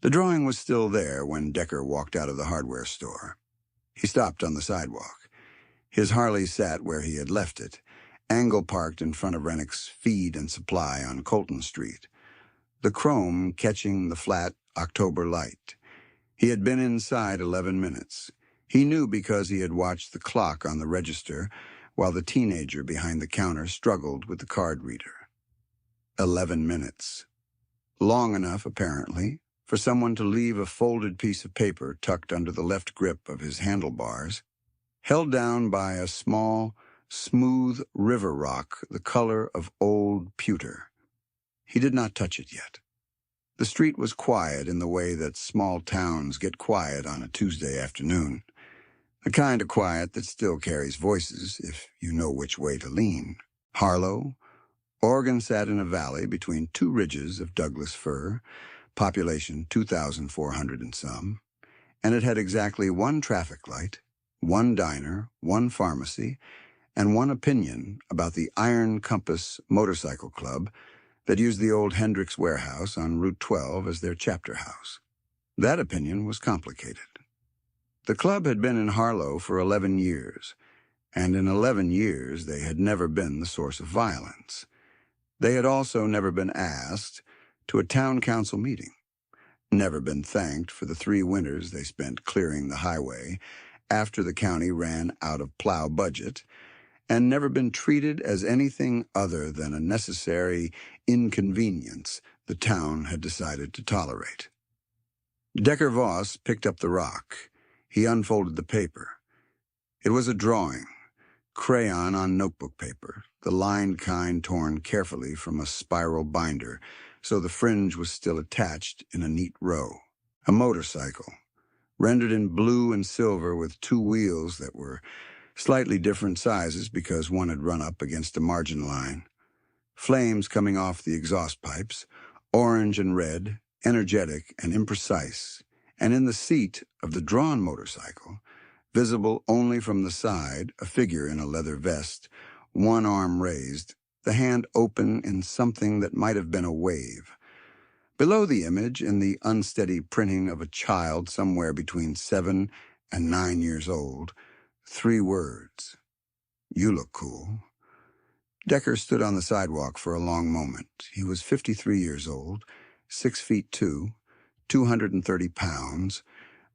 The drawing was still there when Decker walked out of the hardware store. He stopped on the sidewalk. His Harley sat where he had left it, angle parked in front of Rennick's Feed and Supply on Colton Street, the chrome catching the flat October light. He had been inside 11 minutes. He knew because he had watched the clock on the register while the teenager behind the counter struggled with the card reader. 11 minutes. Long enough, apparently, for someone to leave a folded piece of paper tucked under the left grip of his handlebars, held down by a small, smooth river rock the color of old pewter. He did not touch it yet. The street was quiet in the way that small towns get quiet on a Tuesday afternoon. The kind of quiet that still carries voices, if you know which way to lean. Harlow, Oregon sat in a valley between two ridges of Douglas fir, population 2,400 and some, and it had exactly one traffic light, one diner, one pharmacy, and one opinion about the Iron Compass Motorcycle Club that used the old Hendricks warehouse on Route 12 as their chapter house. That opinion was complicated. The club had been in Harlow for 11 years, and in 11 years they had never been the source of violence. They had also never been asked to a town council meeting, never been thanked for the 3 winters they spent clearing the highway after the county ran out of plow budget, and never been treated as anything other than a necessary inconvenience the town had decided to tolerate. Decker Voss picked up the rock. He unfolded the paper. It was a drawing, crayon on notebook paper, the lined kind torn carefully from a spiral binder, so the fringe was still attached in a neat row. A motorcycle, rendered in blue and silver with 2 wheels that were slightly different sizes because one had run up against a margin line. Flames coming off the exhaust pipes, orange and red, energetic and imprecise, and in the seat of the drawn motorcycle, visible only from the side, a figure in a leather vest, one arm raised, the hand open in something that might have been a wave. Below the image, in the unsteady printing of a child somewhere between 7 and 9 years old, 3 words. "You look cool." Decker stood on the sidewalk for a long moment. He was 53 years old, 6 feet 2, 230 pounds,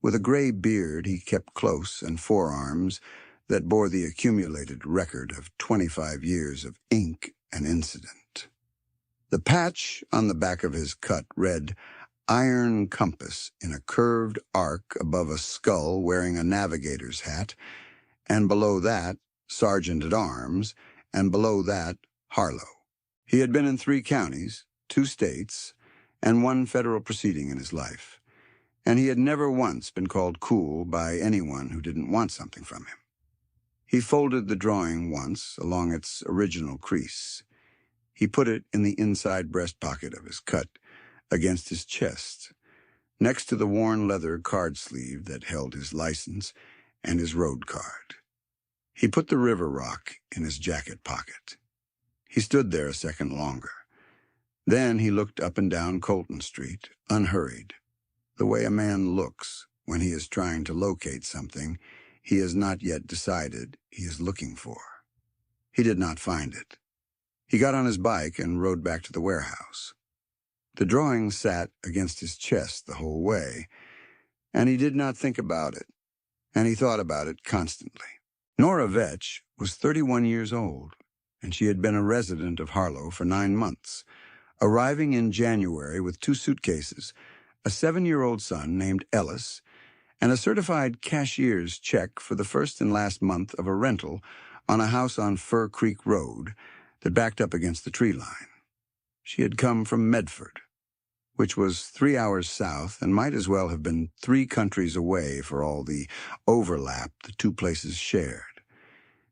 with a gray beard he kept close and forearms that bore the accumulated record of 25 years of ink and incident. The patch on the back of his cut read Iron Compass in a curved arc above a skull wearing a navigator's hat, and below that, Sergeant at Arms, and below that, Harlow. He had been in 3 counties, 2 states, and 1 federal proceeding in his life, and he had never once been called cool by anyone who didn't want something from him. He folded the drawing once along its original crease. He put it in the inside breast pocket of his cut, against his chest, next to the worn leather card sleeve that held his license and his road card. He put the river rock in his jacket pocket. He stood there a second longer. Then he looked up and down Colton Street, unhurried, the way a man looks when he is trying to locate something he has not yet decided he is looking for. He did not find it. He got on his bike and rode back to the warehouse. The drawing sat against his chest the whole way, and he did not think about it, and he thought about it constantly. Nora Vetch was 31 years old, and she had been a resident of Harlow for 9 months, arriving in January with 2 suitcases, a 7-year-old son named Ellis, and a certified cashier's check for the first and last month of a rental on a house on Fir Creek Road that backed up against the tree line. She had come from Medford, which was 3 hours south and might as well have been 3 countries away for all the overlap the 2 places shared.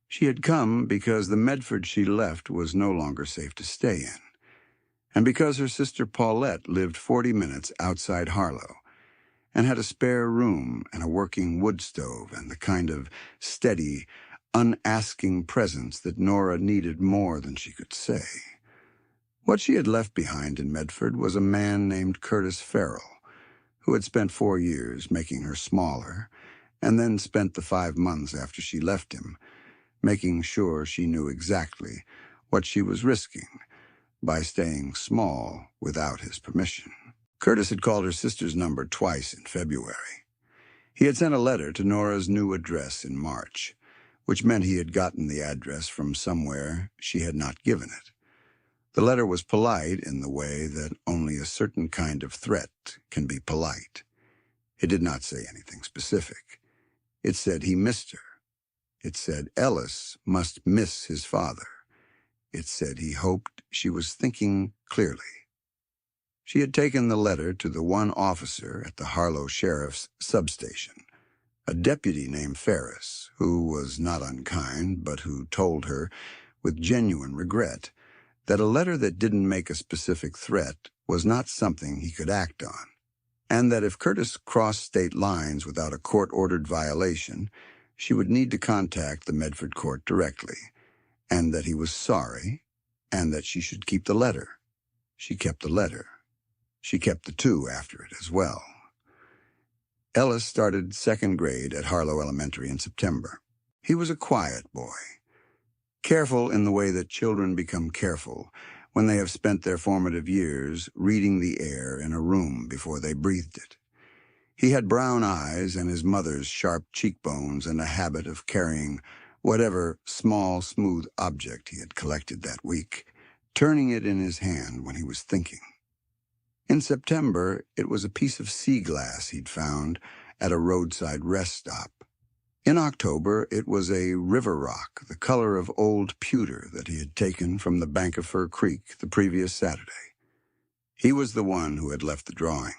She had come because the Medford she left was no longer safe to stay in, and because her sister Paulette lived 40 minutes outside Harlow and had a spare room and a working wood stove and the kind of steady, unasking presence that Nora needed more than she could say. What she had left behind in Medford was a man named Curtis Farrell, who had spent 4 years making her smaller, and then spent the 5 months after she left him, making sure she knew exactly what she was risking by staying small without his permission. Curtis had called her sister's number twice in February. He had sent a letter to Nora's new address in March, which meant he had gotten the address from somewhere she had not given it. The letter was polite in the way that only a certain kind of threat can be polite. It did not say anything specific. It said he missed her. It said Ellis must miss his father. It said he hoped she was thinking clearly. She had taken the letter to the one officer at the Harlow Sheriff's substation, a deputy named Ferris, who was not unkind, but who told her, with genuine regret, that a letter that didn't make a specific threat was not something he could act on, and that if Curtis crossed state lines without a court-ordered violation, she would need to contact the Medford court directly, and that he was sorry, and that she should keep the letter. She kept the letter. She kept the two after it as well. Ellis started 2nd grade at Harlow Elementary in September. He was a quiet boy, careful in the way that children become careful when they have spent their formative years reading the air in a room before they breathed it. He had brown eyes and his mother's sharp cheekbones and a habit of carrying whatever small, smooth object he had collected that week, turning it in his hand when he was thinking. In September, it was a piece of sea glass he'd found at a roadside rest stop. In October, it was a river rock, the color of old pewter that he had taken from the bank of Fir Creek the previous Saturday. He was the one who had left the drawing.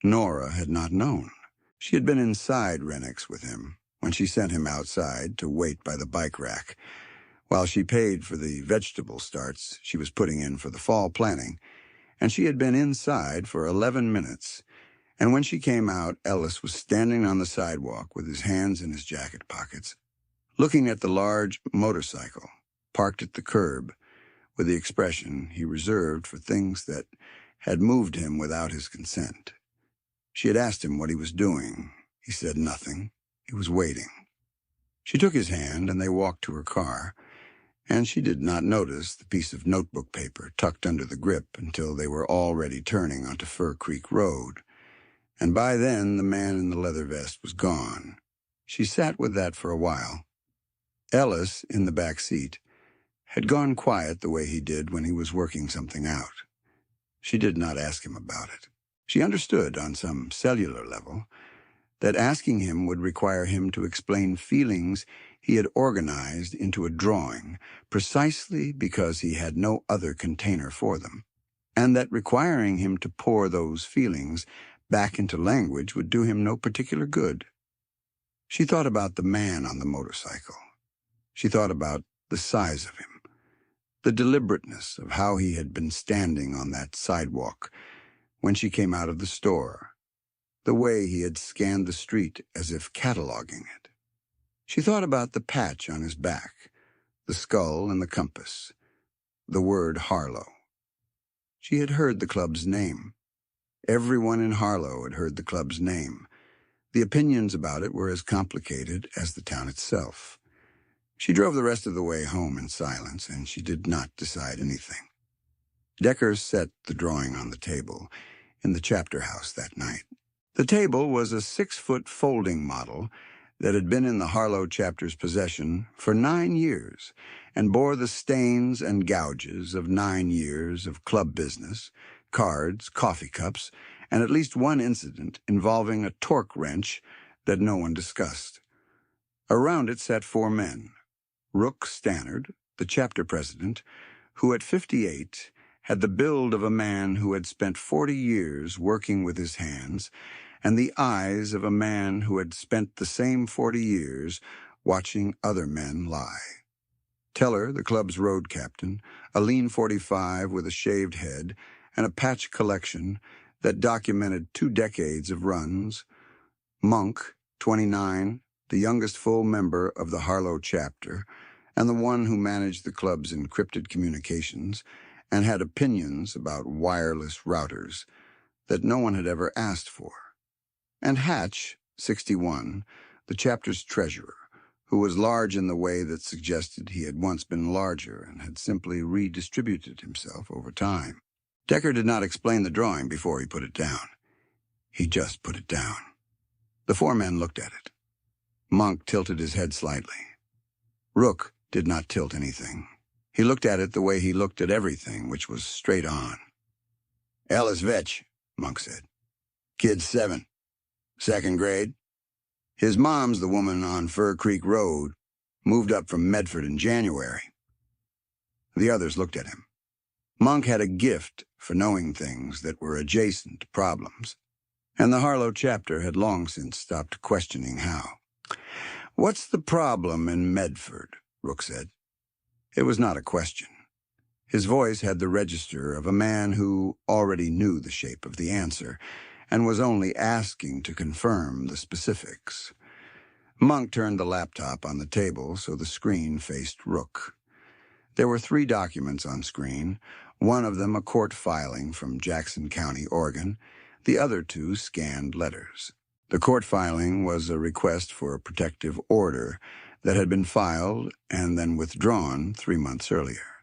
Nora had not known. She had been inside Rennick's with him when she sent him outside to wait by the bike rack, while she paid for the vegetable starts she was putting in for the fall planting, and she had been inside for 11 minutes, and when she came out, Ellis was standing on the sidewalk with his hands in his jacket pockets, looking at the large motorcycle parked at the curb with the expression he reserved for things that had moved him without his consent. She had asked him what he was doing. He said nothing. He was waiting. She took his hand, and they walked to her car, and she did not notice the piece of notebook paper tucked under the grip until they were already turning onto Fir Creek Road. And by then, the man in the leather vest was gone. She sat with that for a while. Ellis, in the back seat, had gone quiet the way he did when he was working something out. She did not ask him about it. She understood, on some cellular level, that asking him would require him to explain feelings he had organized into a drawing precisely because he had no other container for them, and that requiring him to pour those feelings back into language would do him no particular good. She thought about the man on the motorcycle. She thought about the size of him, the deliberateness of how he had been standing on that sidewalk when she came out of the store, the way he had scanned the street as if cataloging it. She thought about the patch on his back, the skull and the compass, the word Harlow. She had heard the club's name. Everyone in Harlow had heard the club's name. The opinions about it were as complicated as the town itself. She drove the rest of the way home in silence, and she did not decide anything. Decker set the drawing on the table in the chapter house that night. The table was a 6-foot folding model that had been in the Harlow chapter's possession for 9 years and bore the stains and gouges of 9 years of club business, cards, coffee cups, and at least one incident involving a torque wrench that no one discussed. Around it sat 4 men. Rook Stannard, the chapter president, who at 58 had the build of a man who had spent 40 years working with his hands and the eyes of a man who had spent the same 40 years watching other men lie. Teller, the club's road captain, a lean 45 with a shaved head and a patch collection that documented 2 decades of runs. Monk, 29, the youngest full member of the Harlow chapter, and the one who managed the club's encrypted communications and had opinions about wireless routers, that no one had ever asked for. And Hatch, 61, the chapter's treasurer, who was large in the way that suggested he had once been larger and had simply redistributed himself over time. Decker did not explain the drawing before he put it down. He just put it down. The four men looked at it. Monk tilted his head slightly. Rook did not tilt anything. He looked at it the way he looked at everything, which was straight on. "Ellis Vetch," Monk said. "Kid 7. Second grade. His mom's the woman on Fur Creek Road, moved up from Medford in January." The others looked at him. Monk had a gift for knowing things that were adjacent to problems, and the Harlow chapter had long since stopped questioning how. "What's the problem in Medford?" Rook said. It was not a question. His voice had the register of a man who already knew the shape of the answer and was only asking to confirm the specifics. Monk turned the laptop on the table so the screen faced Rook. There were 3 documents on screen, one of them a court filing from Jackson County, Oregon, the other 2 scanned letters. The court filing was a request for a protective order that had been filed and then withdrawn 3 months earlier.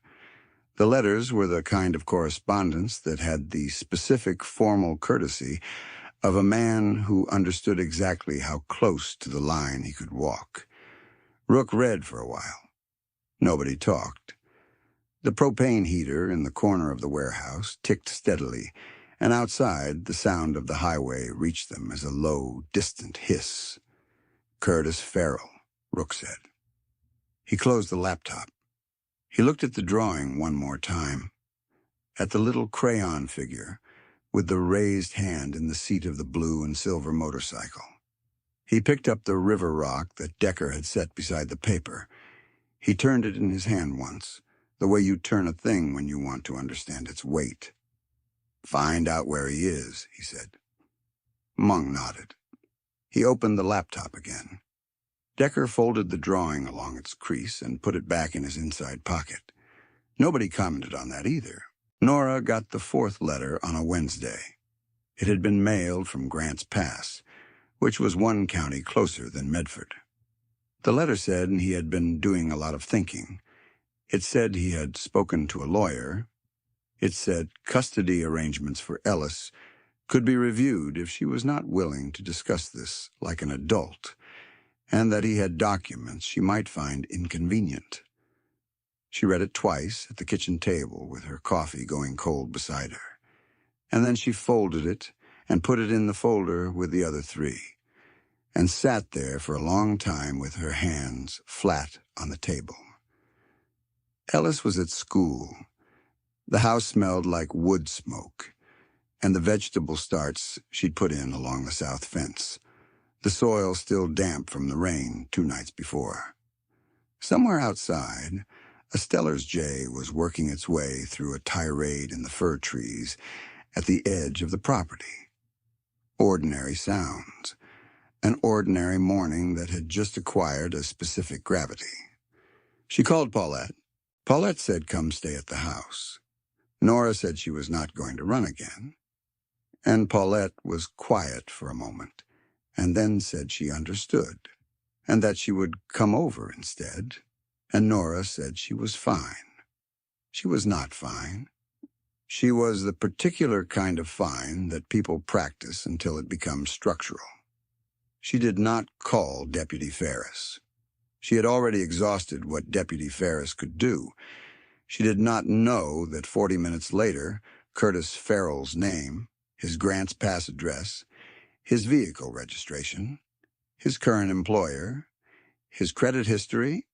The letters were the kind of correspondence that had the specific formal courtesy of a man who understood exactly how close to the line he could walk. Rook read for a while. Nobody talked. The propane heater in the corner of the warehouse ticked steadily, and outside the sound of the highway reached them as a low, distant hiss. "Curtis Farrell," Rook said. He closed the laptop. He looked at the drawing one more time, at the little crayon figure with the raised hand in the seat of the blue and silver motorcycle. He picked up the river rock that Decker had set beside the paper. He turned it in his hand once, the way you turn a thing when you want to understand its weight. "Find out where he is," he said. Monk nodded. He opened the laptop again. Decker folded the drawing along its crease and put it back in his inside pocket. Nobody commented on that either. Nora got the 4th letter on a Wednesday. It had been mailed from Grants Pass, which was 1 county closer than Medford. The letter said he had been doing a lot of thinking. It said he had spoken to a lawyer. It said custody arrangements for Ellis could be reviewed if she was not willing to discuss this like an adult, and that he had documents she might find inconvenient. She read it twice at the kitchen table with her coffee going cold beside her, and then she folded it and put it in the folder with the other 3, and sat there for a long time with her hands flat on the table. Ellis was at school. The house smelled like wood smoke, and the vegetable starts she'd put in along the south fence, the soil still damp from the rain 2 nights before. Somewhere outside, a Steller's jay was working its way through a tirade in the fir trees at the edge of the property. Ordinary sounds. An ordinary morning that had just acquired a specific gravity. She called Paulette. Paulette said come stay at the house. Nora said she was not going to run again. And Paulette was quiet for a moment, and then said she understood, and that she would come over instead. And Nora said she was fine. She was not fine. She was the particular kind of fine that people practice until it becomes structural. She did not call Deputy Ferris. She had already exhausted what Deputy Ferris could do. She did not know that 40 minutes later, Curtis Farrell's name, his Grants Pass address, his vehicle registration, his current employer, his credit history,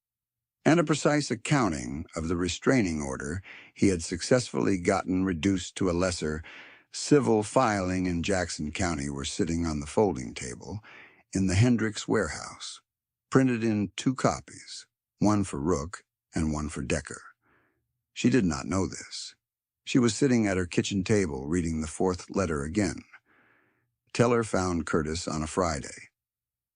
and a precise accounting of the restraining order he had successfully gotten reduced to a lesser civil filing in Jackson County were sitting on the folding table in the Hendricks warehouse, printed in 2 copies, one for Rook and one for Decker. She did not know this. She was sitting at her kitchen table reading the 4th letter again. Teller found Curtis on a Friday.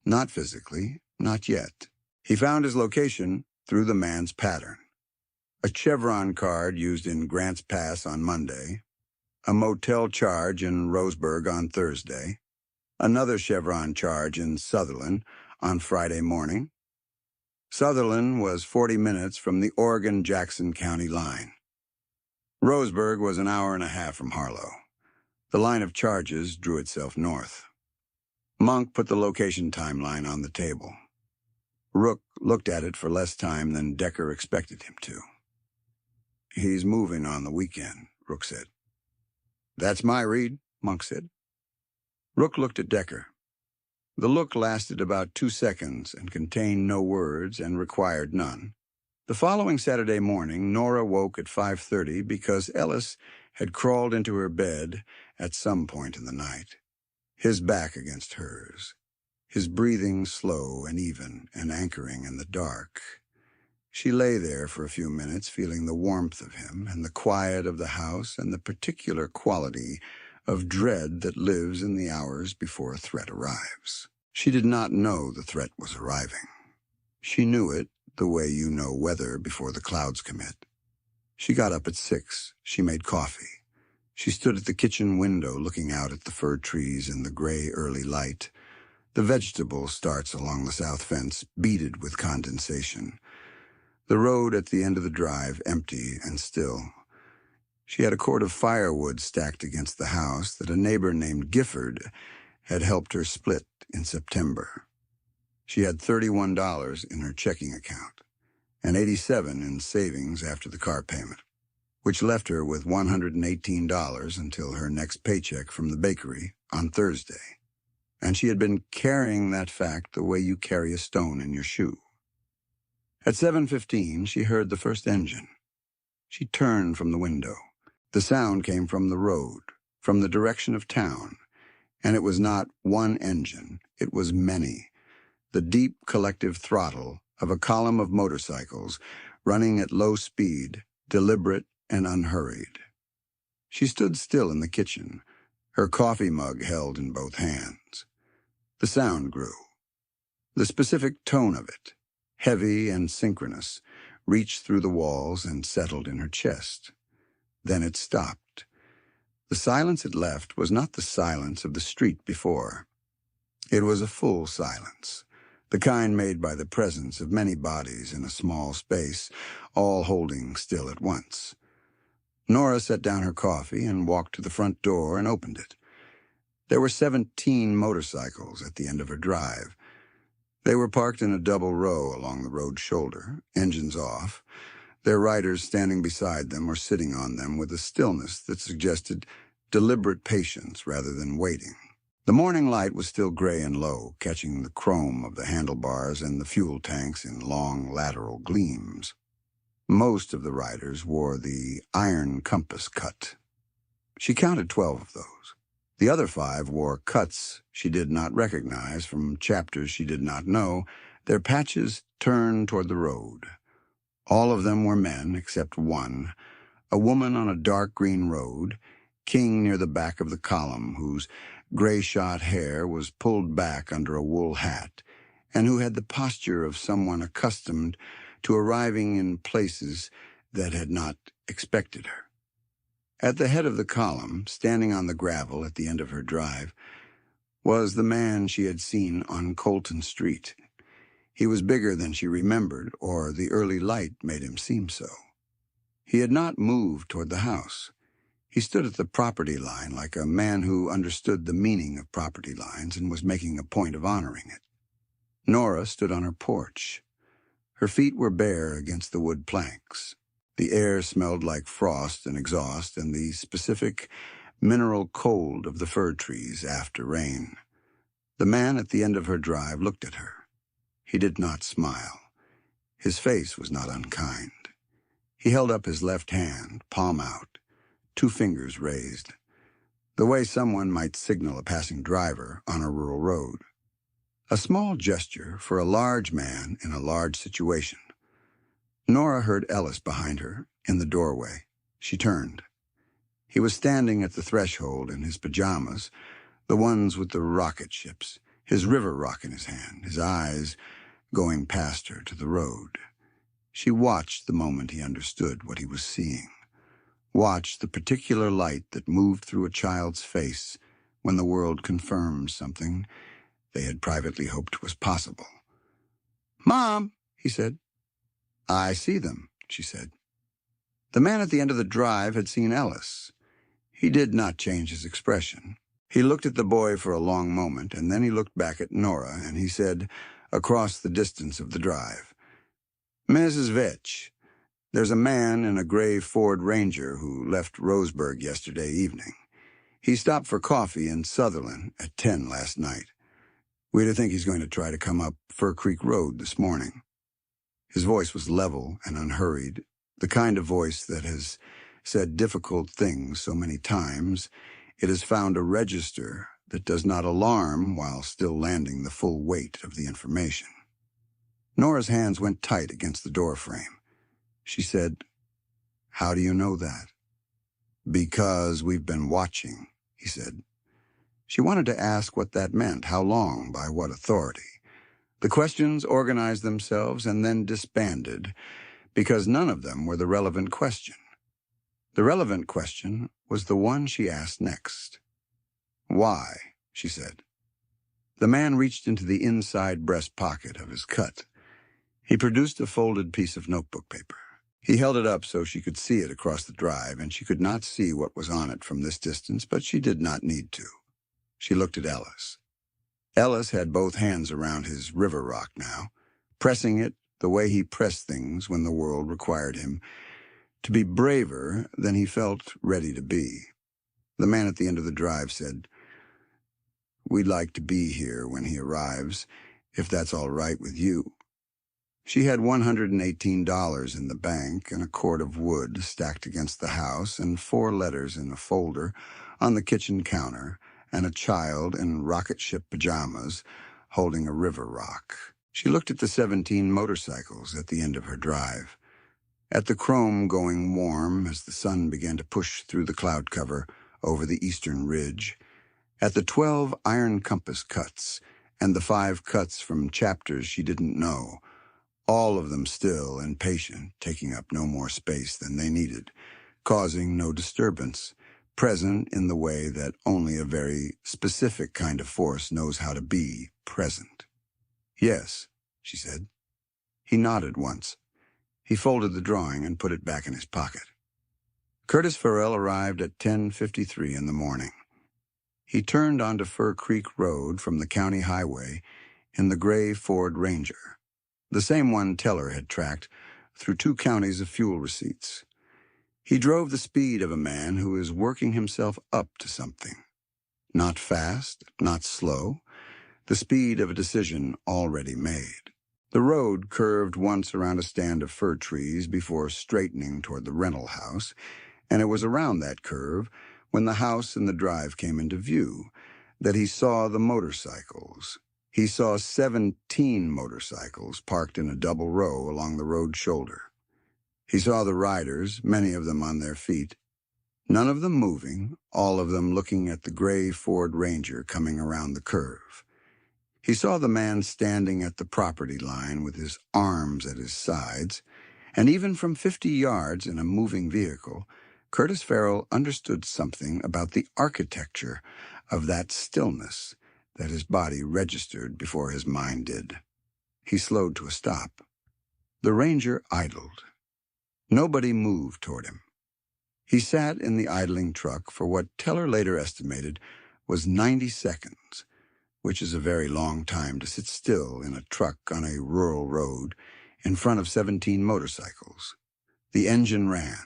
Not physically, not yet. He found his location through the man's pattern. A Chevron card used in Grants Pass on Monday, a motel charge in Roseburg on Thursday, another Chevron charge in Sutherland on Friday morning. Sutherland was 40 minutes from the Oregon-Jackson County line. Roseburg was an hour and a half from Harlow. The line of charges drew itself north. Monk put the location timeline on the table. Rook looked at it for less time than Decker expected him to. "He's moving on the weekend," Rook said. "That's my read," Monk said. Rook looked at Decker. The look lasted about 2 seconds and contained no words and required none. The following Saturday morning, Nora woke at 5:30 because Ellis had crawled into her bed at some point in the night, his back against hers, his breathing slow and even and anchoring in the dark. She lay there for a few minutes, feeling the warmth of him and the quiet of the house and the particular quality of dread that lives in the hours before a threat arrives. She did not know the threat was arriving. She knew it the way you know weather before the clouds commit. She got up at 6. She made coffee. She stood at the kitchen window looking out at the fir trees in the gray early light. The vegetable starts along the south fence, beaded with condensation. The road at the end of the drive, empty and still. She had a cord of firewood stacked against the house that a neighbor named Gifford had helped her split in September. She had $31 in her checking account and $87 in savings after the car payment, which left her with $118 until her next paycheck from the bakery on Thursday. And she had been carrying that fact the way you carry a stone in your shoe. At 7:15, she heard the first engine. She turned from the window. The sound came from the road, from the direction of town, and it was not one engine, it was many. The deep collective throttle of a column of motorcycles running at low speed, deliberate and unhurried. She stood still in the kitchen, her coffee mug held in both hands. The sound grew. The specific tone of it, heavy and synchronous, reached through the walls and settled in her chest. Then it stopped. The silence it left was not the silence of the street before. It was a full silence, the kind made by the presence of many bodies in a small space, all holding still at once. Nora set down her coffee and walked to the front door and opened it. There were 17 motorcycles at the end of her drive. They were parked in a double row along the road shoulder, engines off, their riders standing beside them or sitting on them with a stillness that suggested deliberate patience rather than waiting. The morning light was still gray and low, catching the chrome of the handlebars and the fuel tanks in long lateral gleams. Most of the riders wore the iron compass cut. She counted 12 of those. The other 5 wore cuts she did not recognize from chapters she did not know, their patches turned toward the road. All of them were men except one, a woman on a dark green road, king near the back of the column, whose gray-shot hair was pulled back under a wool hat, and who had the posture of someone accustomed to arriving in places that had not expected her. At the head of the column, standing on the gravel at the end of her drive, was the man she had seen on Colton Street. He was bigger than she remembered, or the early light made him seem so. He had not moved toward the house. He stood at the property line like a man who understood the meaning of property lines and was making a point of honoring it. Nora stood on her porch. Her feet were bare against the wood planks. The air smelled like frost and exhaust and the specific mineral cold of the fir trees after rain. The man at the end of her drive looked at her. He did not smile. His face was not unkind. He held up his left hand, palm out, 2 fingers raised, the way someone might signal a passing driver on a rural road. A small gesture for a large man in a large situation. Nora heard Ellis behind her, in the doorway. She turned. He was standing at the threshold in his pajamas, the ones with the rocket ships, his river rock in his hand, his eyes going past her to the road. She watched the moment he understood what he was seeing. Watch the particular light that moved through a child's face when the world confirmed something they had privately hoped was possible. "Mom," he said. "I see them," she said. The man at the end of the drive had seen Ellis. He did not change his expression. He looked at the boy for a long moment, and then he looked back at Nora, and he said, across the distance of the drive, "Mrs. Vetch, there's a man in a gray Ford Ranger who left Roseburg yesterday evening. He stopped for coffee in Sutherland at 10 last night. We think he's going to try to come up Fir Creek Road this morning." His voice was level and unhurried, the kind of voice that has said difficult things so many times it has found a register that does not alarm while still landing the full weight of the information. Nora's hands went tight against the doorframe. She said, "How do you know that?" "Because we've been watching," he said. She wanted to ask what that meant, how long, by what authority. The questions organized themselves and then disbanded, because none of them were the relevant question. The relevant question was the one she asked next. "Why?" she said. The man reached into the inside breast pocket of his cut. He produced a folded piece of notebook paper. He held it up so she could see it across the drive, and she could not see what was on it from this distance, but she did not need to. She looked at Ellis. Ellis had both hands around his river rock now, pressing it the way he pressed things when the world required him to be braver than he felt ready to be. The man at the end of the drive said, "We'd like to be here when he arrives, if that's all right with you." She had $118 in the bank and a cord of wood stacked against the house and 4 letters in a folder on the kitchen counter and a child in rocket ship pajamas holding a river rock. She looked at the 17 motorcycles at the end of her drive, at the chrome going warm as the sun began to push through the cloud cover over the eastern ridge, at the 12 iron compass cuts and the 5 cuts from chapters she didn't know, all of them still and patient, taking up no more space than they needed, causing no disturbance, present in the way that only a very specific kind of force knows how to be present. "Yes," she said. He nodded once. He folded the drawing and put it back in his pocket. Curtis Farrell arrived at 10:53 in the morning. He turned onto Fir Creek Road from the county highway in the gray Ford Ranger, the same one Teller had tracked through 2 counties of fuel receipts. He drove the speed of a man who is working himself up to something. Not fast, not slow, the speed of a decision already made. The road curved once around a stand of fir trees before straightening toward the rental house, and it was around that curve, when the house and the drive came into view, that he saw the motorcycles. He saw 17 motorcycles parked in a double row along the road shoulder. He saw the riders, many of them on their feet, none of them moving, all of them looking at the gray Ford Ranger coming around the curve. He saw the man standing at the property line with his arms at his sides, and even from 50 yards in a moving vehicle, Curtis Farrell understood something about the architecture of that stillness that his body registered before his mind did. He slowed to a stop. The Ranger idled. Nobody moved toward him. He sat in the idling truck for what Teller later estimated was 90 seconds, which is a very long time to sit still in a truck on a rural road in front of 17 motorcycles. The engine ran.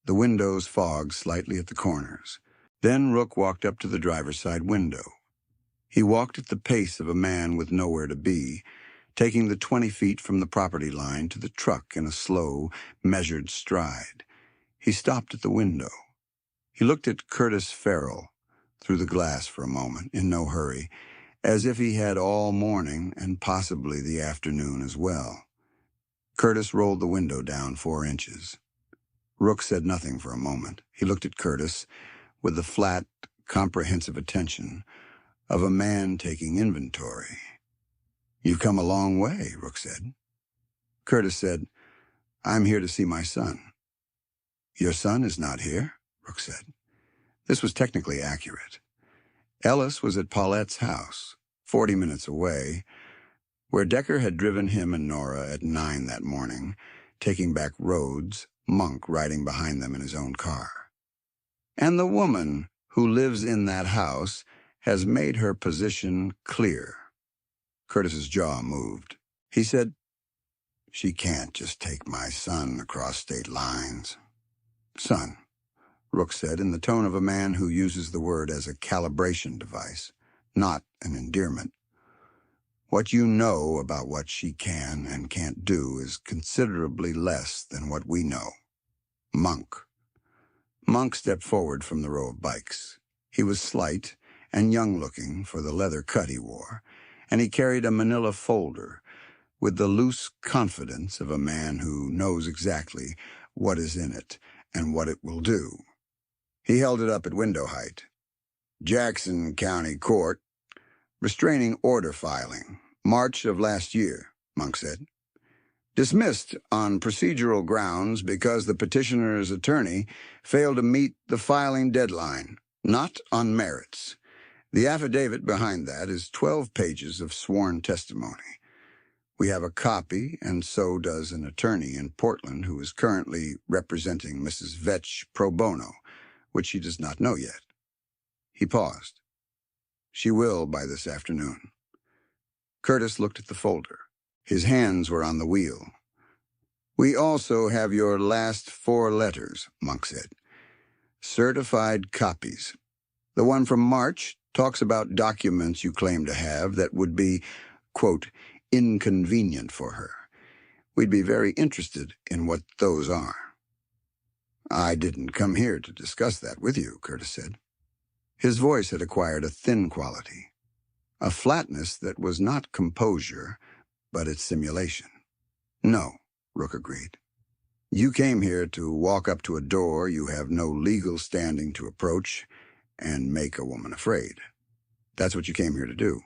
The windows fogged slightly at the corners. Then Rook walked up to the driver's side window. He walked at the pace of a man with nowhere to be, taking the 20 feet from the property line to the truck in a slow, measured stride. He stopped at the window. He looked at Curtis Farrell through the glass for a moment, in no hurry, as if he had all morning and possibly the afternoon as well. Curtis rolled the window down 4 inches. Rook said nothing for a moment. He looked at Curtis with the flat, comprehensive attention of a man taking inventory. "You've come a long way," Rook said. Curtis said, "I'm here to see my son." Your son is not here, Brooks said. This was technically accurate. Ellis was at Paulette's house, 40 minutes away, where Decker had driven him and Nora at 9 that morning, taking back Rhodes, Monk riding behind them in his own car. And the woman who lives in that house has made her position clear. Curtis's jaw moved. He said, "She can't just take my son across state lines." "Son," Rook said in the tone of a man who uses the word as a calibration device, not an endearment. "What you know about what she can and can't do is considerably less than what we know." Monk. Monk stepped forward from the row of bikes. He was slight and young-looking for the leather cut he wore, and he carried a manila folder with the loose confidence of a man who knows exactly what is in it and what it will do. He held it up at window height. "Jackson County Court. Restraining order filing. March of last year," Monk said. "Dismissed on procedural grounds because the petitioner's attorney failed to meet the filing deadline, not on merits. The affidavit behind that is 12 pages of sworn testimony. We have a copy, and so does an attorney in Portland who is currently representing Mrs. Vetch pro bono, which she does not know yet." He paused. "She will by this afternoon." Curtis looked at the folder. His hands were on the wheel. "We also have your last 4 letters," Monk said. "Certified copies. The one from March talks about documents you claim to have that would be, quote, inconvenient for her. We'd be very interested in what those are." "I didn't come here to discuss that with you," Curtis said. His voice had acquired a thin quality, a flatness that was not composure, but its simulation. "No," Rook agreed. "You came here to walk up to a door you have no legal standing to approach and make a woman afraid. That's what you came here to do."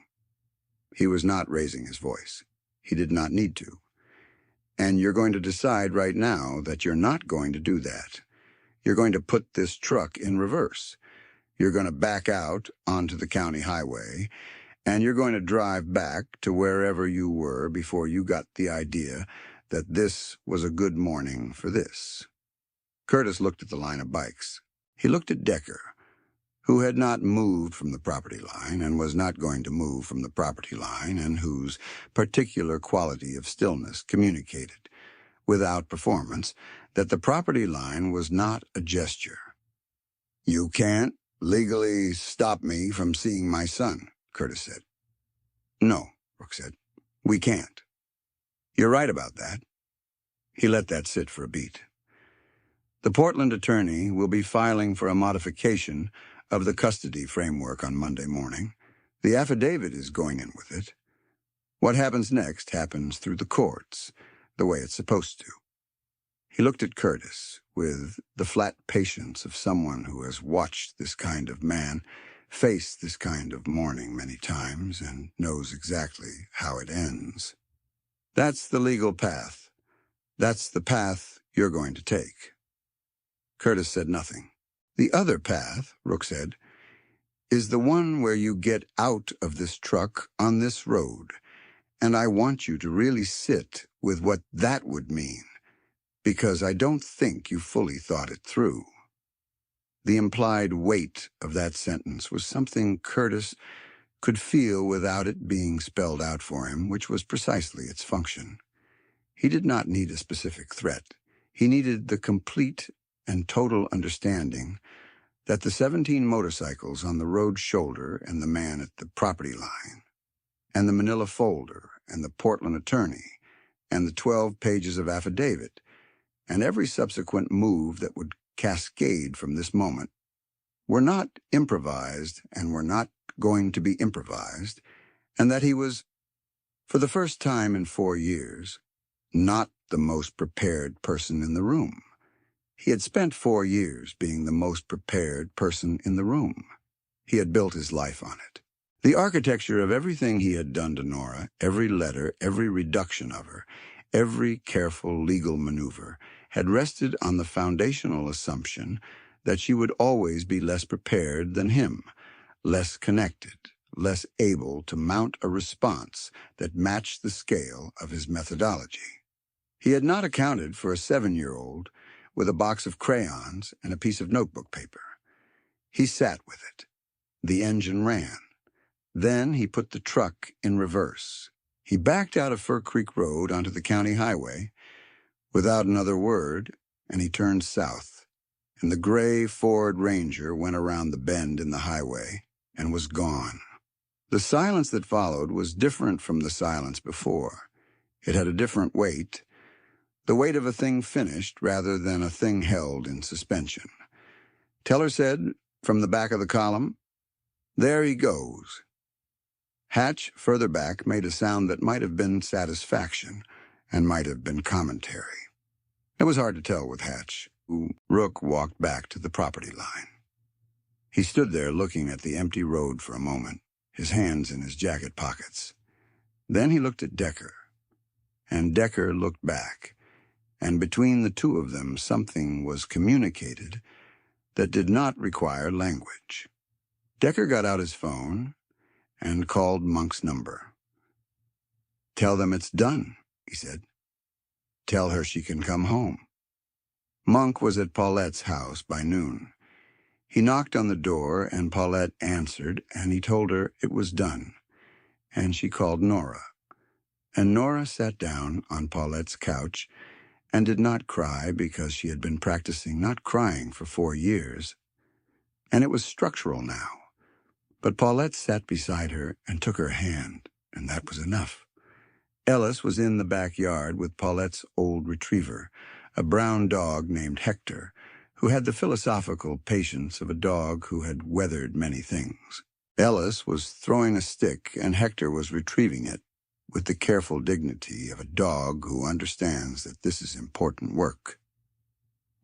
He was not raising his voice. He did not need to. "And you're going to decide right now that you're not going to do that. You're going to put this truck in reverse. You're going to back out onto the county highway, and you're going to drive back to wherever you were before you got the idea that this was a good morning for this." Curtis looked at the line of bikes. He looked at Decker, who had not moved from the property line and was not going to move from the property line, and whose particular quality of stillness communicated, without performance, that the property line was not a gesture. "You can't legally stop me from seeing my son," Curtis said. "No," Rook said. "We can't." "You're right about that." He let that sit for a beat. "The Portland attorney will be filing for a modification of the custody framework on Monday morning. The affidavit is going in with it. What happens next happens through the courts, the way it's supposed to." He looked at Curtis with the flat patience of someone who has watched this kind of man face this kind of morning many times and knows exactly how it ends. "That's the legal path. That's the path you're going to take." Curtis said nothing. "The other path," Rook said, "is the one where you get out of this truck on this road, and I want you to really sit with what that would mean, because I don't think you fully thought it through." The implied weight of that sentence was something Curtis could feel without it being spelled out for him, which was precisely its function. He did not need a specific threat. He needed the complete and total understanding that the 17 motorcycles on the road shoulder and the man at the property line, and the manila folder and the Portland attorney, and the 12 pages of affidavit, and every subsequent move that would cascade from this moment, were not improvised and were not going to be improvised, and that he was, for the first time in 4 years, not the most prepared person in the room. He had spent 4 years being the most prepared person in the room. He had built his life on it. The architecture of everything he had done to Nora, every letter, every reduction of her, every careful legal maneuver, had rested on the foundational assumption that she would always be less prepared than him, less connected, less able to mount a response that matched the scale of his methodology. He had not accounted for a 7-year-old with a box of crayons and a piece of notebook paper. He sat with it. The engine ran. Then he put the truck in reverse. He backed out of Fir Creek Road onto the county highway without another word, and he turned south. And the gray Ford Ranger went around the bend in the highway and was gone. The silence that followed was different from the silence before. It had a different weight, the weight of a thing finished rather than a thing held in suspension. Teller said, from the back of the column, "There he goes." Hatch, further back, made a sound that might have been satisfaction and might have been commentary. It was hard to tell with Hatch, who Rook walked back to the property line. He stood there looking at the empty road for a moment, his hands in his jacket pockets. Then he looked at Decker, and Decker looked back, and between the two of them something was communicated that did not require language. Decker got out his phone and called Monk's number. "Tell them it's done," he said. "Tell her she can come home." Monk was at Paulette's house by noon. He knocked on the door, and Paulette answered, and he told her it was done. And she called Nora. And Nora sat down on Paulette's couch and did not cry because she had been practicing not crying for 4 years. And it was structural now. But Paulette sat beside her and took her hand, and that was enough. Ellis was in the backyard with Paulette's old retriever, a brown dog named Hector, who had the philosophical patience of a dog who had weathered many things. Ellis was throwing a stick, and Hector was retrieving it, with the careful dignity of a dog who understands that this is important work.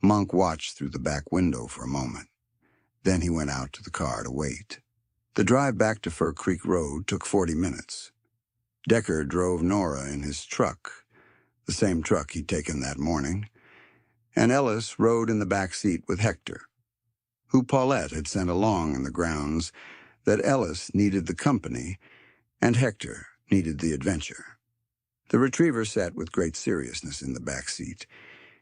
Monk watched through the back window for a moment. Then he went out to the car to wait. The drive back to Fir Creek Road took 40 minutes. Decker drove Nora in his truck, the same truck he'd taken that morning, and Ellis rode in the back seat with Hector, who Paulette had sent along on the grounds that Ellis needed the company and Hector needed the adventure. The retriever sat with great seriousness in the back seat,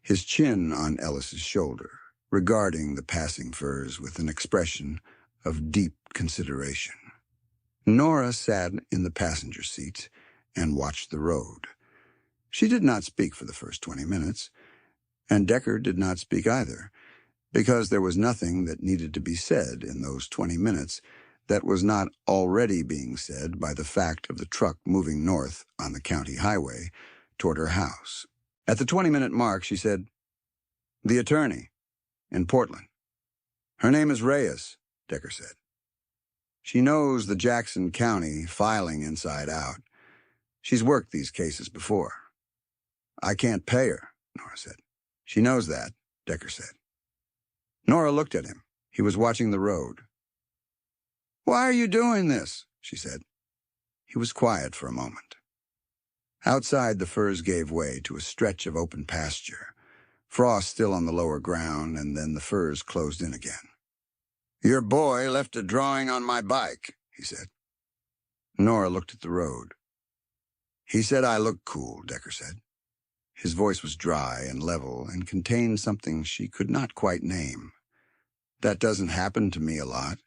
his chin on Ellis's shoulder, regarding the passing furs with an expression of deep consideration. Nora sat in the passenger seat and watched the road. She did not speak for the first 20 minutes, and Decker did not speak either, because there was nothing that needed to be said in those 20 minutes that was not already being said by the fact of the truck moving north on the county highway toward her house. At the 20-minute mark, she said, "The attorney, in Portland." "Her name is Reyes," Decker said. "She knows the Jackson County filing inside out. She's worked these cases before." "I can't pay her," Nora said. "She knows that," Decker said. Nora looked at him. He was watching the road. "Why are you doing this?" she said. He was quiet for a moment. Outside, the firs gave way to a stretch of open pasture, frost still on the lower ground, and then the firs closed in again. "Your boy left a drawing on my bike," he said. Nora looked at the road. "He said I looked cool," Decker said. His voice was dry and level and contained something she could not quite name. "That doesn't happen to me a lot."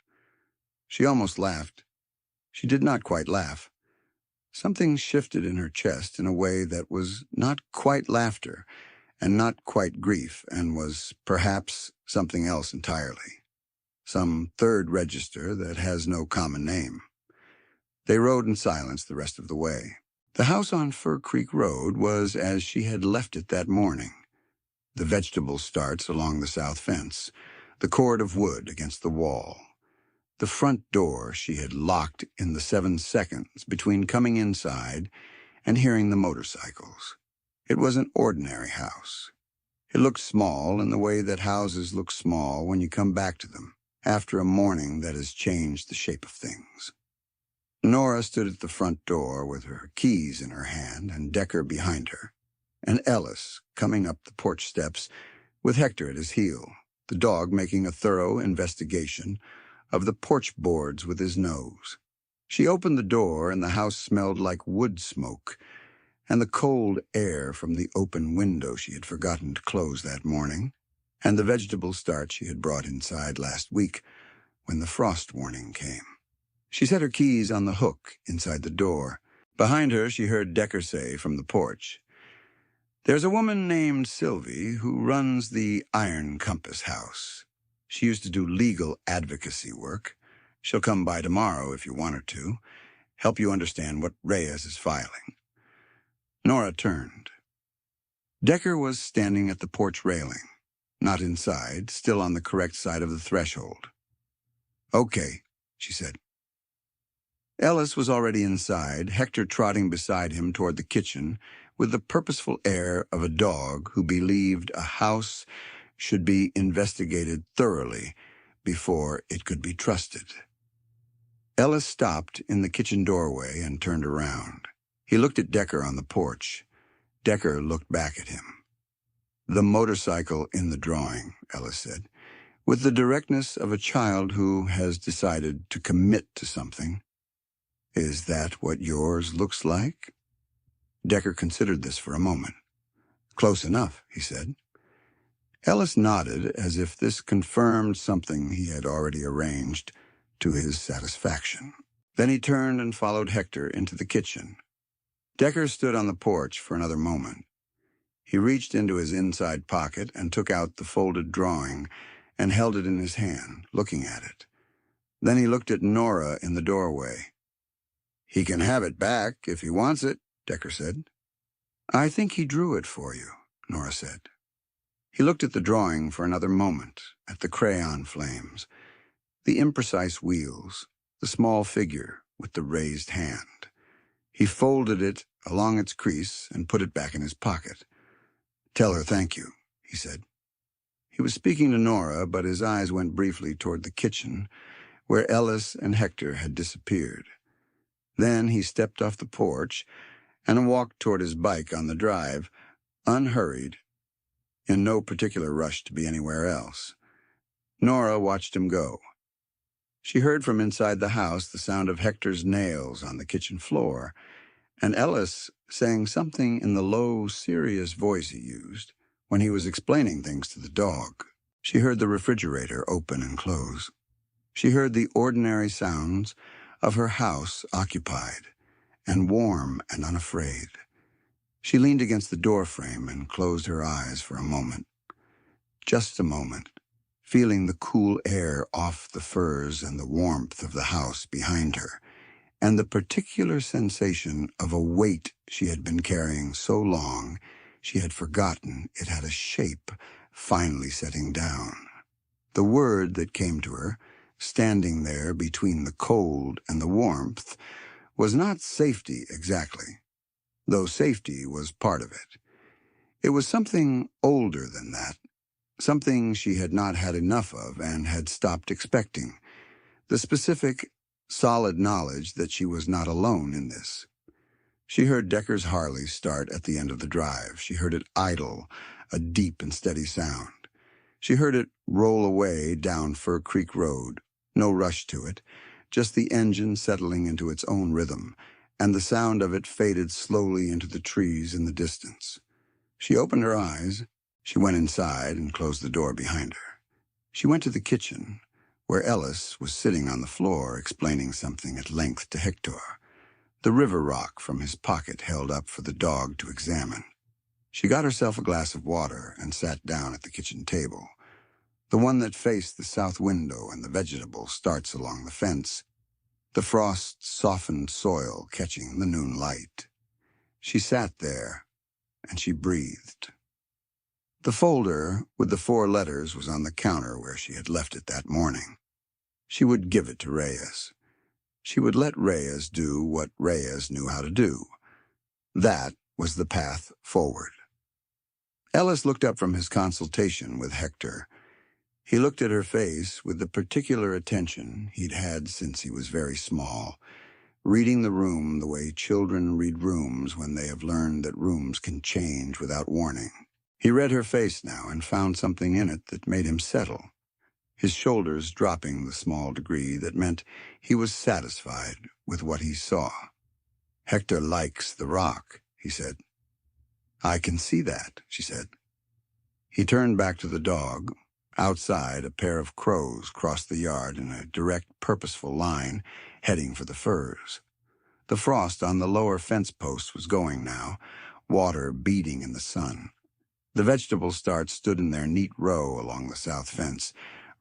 She almost laughed. She did not quite laugh. Something shifted in her chest in a way that was not quite laughter and not quite grief, and was perhaps something else entirely. Some third register that has no common name. They rode in silence the rest of the way. The house on Fir Creek Road was as she had left it that morning. The vegetable starts along the south fence, the cord of wood against the wall. The front door she had locked in the 7 seconds between coming inside and hearing the motorcycles. It was an ordinary house. It looked small in the way that houses look small when you come back to them after a morning that has changed the shape of things. Nora stood at the front door with her keys in her hand and Decker behind her. and Ellis coming up the porch steps with Hector at his heel, the dog making a thorough investigation of the porch boards with his nose. She opened the door, and the house smelled like wood smoke, and the cold air from the open window she had forgotten to close that morning, and the vegetable starch she had brought inside last week when the frost warning came. She set her keys on the hook inside the door. Behind her, she heard Decker say from the porch, "There's a woman named Sylvie who runs the Iron Compass House. She used to do legal advocacy work. She'll come by tomorrow if you want her to, help you understand what Reyes is filing." Nora turned. Decker was standing at the porch railing, not inside, still on the correct side of the threshold. "Okay," she said. Ellis was already inside, Hector trotting beside him toward the kitchen with the purposeful air of a dog who believed a house should be investigated thoroughly before it could be trusted. Ellis stopped in the kitchen doorway and turned around. He looked at Decker on the porch. Decker looked back at him. "The motorcycle in the drawing," Ellis said, with the directness of a child who has decided to commit to something. "Is that what yours looks like?" Decker considered this for a moment. "Close enough," he said. Ellis nodded as if this confirmed something he had already arranged to his satisfaction. Then he turned and followed Hector into the kitchen. Decker stood on the porch for another moment. He reached into his inside pocket and took out the folded drawing and held it in his hand, looking at it. Then he looked at Nora in the doorway. "He can have it back if he wants it," Decker said. "I think he drew it for you," Nora said. He looked at the drawing for another moment, at the crayon flames, the imprecise wheels, the small figure with the raised hand. He folded it along its crease and put it back in his pocket. "Tell her thank you," he said. He was speaking to Nora, but his eyes went briefly toward the kitchen, where Ellis and Hector had disappeared. Then he stepped off the porch and walked toward his bike on the drive, unhurried, in no particular rush to be anywhere else. Nora watched him go. She heard from inside the house the sound of Hector's nails on the kitchen floor, and Ellis saying something in the low, serious voice he used when he was explaining things to the dog. She heard the refrigerator open and close. She heard the ordinary sounds of her house occupied, and warm and unafraid. She leaned against the doorframe and closed her eyes for a moment. Just a moment, feeling the cool air off the furs and the warmth of the house behind her, and the particular sensation of a weight she had been carrying so long she had forgotten it had a shape finally setting down. The word that came to her, standing there between the cold and the warmth, was not safety exactly, though safety was part of it. It was something older than that, something she had not had enough of and had stopped expecting, the specific, solid knowledge that she was not alone in this. She heard Decker's Harley start at the end of the drive. She heard it idle, a deep and steady sound. She heard it roll away down Fir Creek Road, no rush to it, just the engine settling into its own rhythm, and the sound of it faded slowly into the trees in the distance. She opened her eyes. She went inside and closed the door behind her. She went to the kitchen, where Ellis was sitting on the floor explaining something at length to Hector, the river rock from his pocket held up for the dog to examine. She got herself a glass of water and sat down at the kitchen table, the one that faced the south window and the vegetable starts along the fence, the frost-softened soil catching the noon light. She sat there, and she breathed. The folder with the 4 letters was on the counter where she had left it that morning. She would give it to Reyes. She would let Reyes do what Reyes knew how to do. That was the path forward. Ellis looked up from his consultation with Hector. He looked at her face with the particular attention he'd had since he was very small, reading the room the way children read rooms when they have learned that rooms can change without warning. He read her face now and found something in it that made him settle, his shoulders dropping the small degree that meant he was satisfied with what he saw. "Hector likes the rock," he said. "I can see that," she said. He turned back to the dog. Outside, a pair of crows crossed the yard in a direct, purposeful line, heading for the furs. The frost on the lower fence posts was going now, water beading in the sun. The vegetable starts stood in their neat row along the south fence,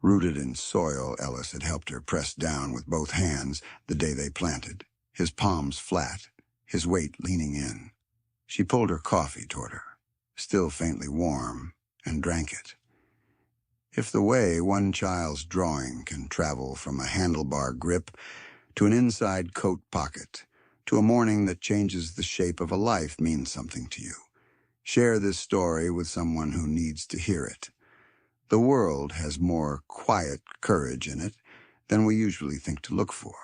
rooted in soil Ellis had helped her press down with both hands the day they planted, his palms flat, his weight leaning in. She pulled her coffee toward her, still faintly warm, and drank it. If the way one child's drawing can travel from a handlebar grip to an inside coat pocket, to a morning that changes the shape of a life means something to you, share this story with someone who needs to hear it. The world has more quiet courage in it than we usually think to look for.